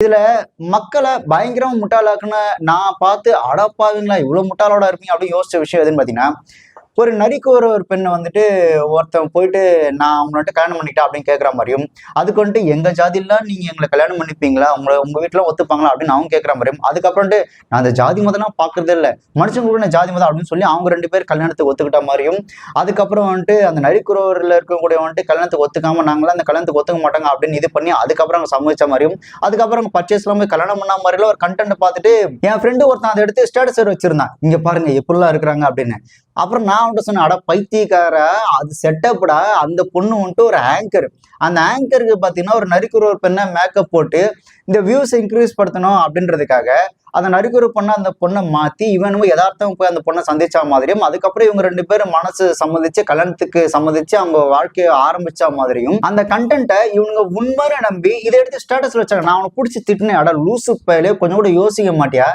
இதுல மக்களை பயங்கரமா முட்டாளாக்குன நான் பார்த்து அடப்பாவீங்களா இவ்வளவு முட்டாளோட இருப்பீங்க அப்படின்னு யோசிச்ச விஷயம் எதுன்னு பாத்தீங்கன்னா, ஒரு நரிக்கு ஒரு பெண்ணை வந்துட்டு ஒருத்தன் போயிட்டு நான் அவங்கள்ட்ட கல்யாணம் பண்ணிக்கிட்டேன் அப்படின்னு கேட்குற மாதிரியும், அதுக்கு வந்துட்டு எங்க ஜாதிலாம் நீங்க எங்களை கல்யாணம் பண்ணிப்பீங்களா? உங்க வீட்டுல ஒத்துப்பாங்களா? அப்படின்னு அவங்க கேட்குற மாதிரியும், அதுக்கப்புறம்ட்டு நான் அந்த ஜாதி மதம்லாம் பார்க்கறதே இல்ல. மனுஷங்க கூட நான் ஜாதி மதம் அப்படின்னு சொல்லி அவங்க 2 பேர் கல்யாணத்துக்கு ஒத்துக்கிட்ட மாதிரியும், அதுக்கப்புறம் வந்துட்டு அந்த நரிக்குறவர்ல இருக்கக்கூடிய வந்துட்டு கல்யாணத்துக்கு ஒத்துக்காம நாங்களாம் அந்த கல்யாணத்துக்கு ஒத்துக்க மாட்டாங்க அப்படின்னு இது பண்ணி அதுக்கப்புறம் அவங்க சம்மதிச்ச மாதிரியும், அதுக்கப்புறம் அவங்க பர்ச்சேஸ்லாம் போய் கல்யாணம் பண்ண மாதிரிலாம் ஒரு கண்டென்ட் பார்த்துட்டு என் ஃப்ரெண்டு ஒருத்தன் அதை எடுத்து ஸ்டேட்டஸ் வச்சிருந்தான். இங்க பாருங்க எப்படிலாம் இருக்கிறாங்க அப்படின்னு. அப்புறம் நான் அவன்கிட்ட சொன்னேன், அட பைத்தியக்கார அது செட்டப்டா அந்த பொண்ணு வந்துட்டு ஒரு ஆங்கர். அந்த ஆங்கருக்கு பாத்தீங்கன்னா ஒரு நரிக்குறவர் பெண்ணை மேக்கப் போட்டு இந்த வியூஸ் இன்க்ரீஸ் படுத்தணும் அப்படின்றதுக்காக அந்த நரிக்குறவர் பொண்ணை அந்த பொண்ணை மாத்தி இவனும் யதார்த்தம் போய் அந்த பொண்ணை சந்திச்ச மாதிரியும், அதுக்கப்புறம் இவங்க 2 பேரும் மனசு சம்மதிச்சு கல்யாணத்துக்கு சம்மதிச்சு அவங்க வாழ்க்கையை ஆரம்பிச்ச மாதிரியும் அந்த கண்டென்ட்டை இவனுங்க உண்மையை நம்பி இதை எடுத்து ஸ்டேட்டஸ்ல வச்சாங்க. நான் அவனை பிடிச்சி திட்டினேன், அட லூசு பயலே கொஞ்சம் கூட யோசிக்க மாட்டியா?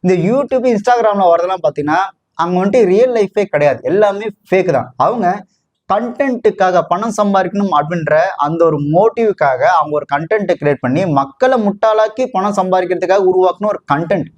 இந்த யூடியூப் இன்ஸ்டாகிராம்ல வரதெல்லாம் பாத்தீங்கன்னா அவங்க வந்துட்டு ரியல் லைஃபே கிடையாது, எல்லாமே ஃபேக் தான். அவங்க கண்டென்ட்டுக்காக பணம் சம்பாதிக்கணும் அப்படின்ற அந்த ஒரு மோட்டிவுக்காக அவங்க ஒரு கண்டென்ட் கிரியேட் பண்ணி மக்களை முட்டாளாக்கி பணம் சம்பாதிக்கிறதுக்காக உருவாக்குன ஒரு கண்டென்ட்.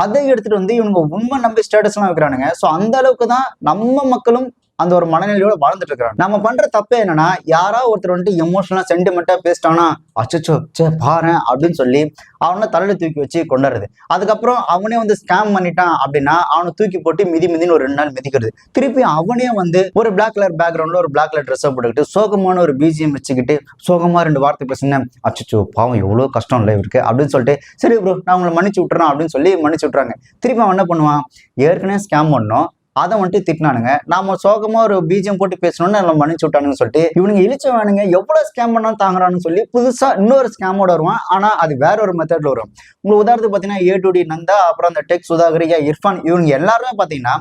அதை எடுத்துட்டு வந்து இவங்க உண்மை நம்பி ஸ்டேட்டஸ் எல்லாம் வைக்கிறானுங்க. ஸோ அந்த அளவுக்கு தான் நம்ம மக்களும் அந்த ஒரு மனநிலையோட வாழ்ந்துட்டு இருக்காங்க. நம்ம பண்ற தப்பே என்னன்னா, யாரா ஒருத்தர் வந்துட்டு எமோஷனலா சென்டிமெண்டா பேசிட்டானா அச்சச்சோ சே பாரு அப்படின்னு சொல்லி அவனை தலையில தூக்கி வச்சு கொண்டாடுறது. அதுக்கப்புறம் அவனே வந்து ஸ்கேம் பண்ணிட்டான் அப்படின்னா அவனை தூக்கி போட்டு மிதின்னு ஒரு 2 நாள் மிதிக்கிறது. திருப்பி அவனே வந்து ஒரு பிளாக் கலர் பேக்ரவுண்ட்ல ஒரு பிளாக் கலர் ட்ரெஸ் போட்டுக்கிட்டு சோகமான ஒரு பிஜிஎம் வச்சுக்கிட்டு சோகமா 2 வார்த்தை பேசுனேன், அச்சச்சோ பாவம் எவ்வளவு கஷ்டம் இல்லை இருக்கு அப்படின்னு சொல்லிட்டு சரி ப்ரோ நான் உங்களை மன்னிச்சு விட்டுறேன் அப்படின்னு சொல்லி மன்னிச்சு விட்டுறாங்க. திருப்பி அவன் என்ன பண்ணுவான், ஏற்கனவே ஸ்கேம் பண்ணோம் அதை வந்துட்டு திட்டினானுங்க, நாம சோகமா ஒரு பீஜம் போட்டு பேசணும்னு நம்ம மன்னிச்சு விட்டானுன்னு சொல்லிட்டு இவனுங்க இழிச்சவானுங்க எவ்வளவு ஸ்கேம் பண்ணாலும் தாங்குறான்னு சொல்லி புதுசா இன்னொரு ஸ்கேமோட வருவான். ஆனா அது வேற ஒரு மெத்தட்ல வரும். உங்களுக்கு உதாரணத்துக்கு பாத்தீங்கன்னா A2D நந்தா, அப்புறம் அந்த டெக் சுதாகர், இர்ஃபான் இவங்க எல்லாருமே பாத்தீங்கன்னா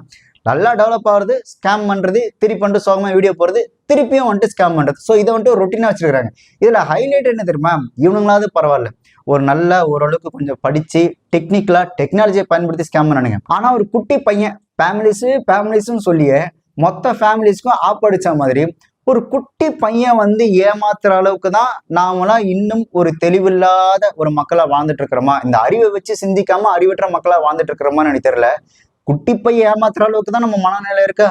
நல்லா டெவலப் ஆகுறது, ஸ்கேம் பண்றது, திருப்பி வந்துட்டு சோகமா வீடியோ போறது, திருப்பியும் வந்துட்டு ஸ்கேம் பண்றது. ஸோ இதை வந்துட்டு ஒரு ரொட்டீனா வச்சிருக்காங்க. இதுல ஹைலைட் என்ன தெரியுமா, இவனுங்களாவது பரவாயில்ல ஒரு நல்ல ஓரளவுக்கு கொஞ்சம் படிச்சு டெக்னிக்கலா டெக்னாலஜியை பயன்படுத்தி ஸ்கேம் பண்ணானுங்க. ஆனா ஒரு குட்டி பையன் ஃபேமிலிஸ்ன்னு சொல்லியே மொத்த ஃபேமிலிஸ்க்கும் ஆப்படிச்ச மாதிரி ஒரு குட்டி பையன் வந்து ஏமாத்துற அளவுக்கு தான் நாமெல்லாம் இன்னும் ஒரு தெளிவில்லாத ஒரு மக்களா வாழ்ந்துட்டு இருக்கிறோமா, இந்த அறிவை வச்சு சிந்திக்காம அறிவற்ற மக்களா வாழ்ந்துட்டு இருக்கிறோமான்னு எனக்கு தெரியல. குட்டி பையன் ஏமாத்துற அளவுக்கு தான் நம்ம மனநிலை இருக்கா?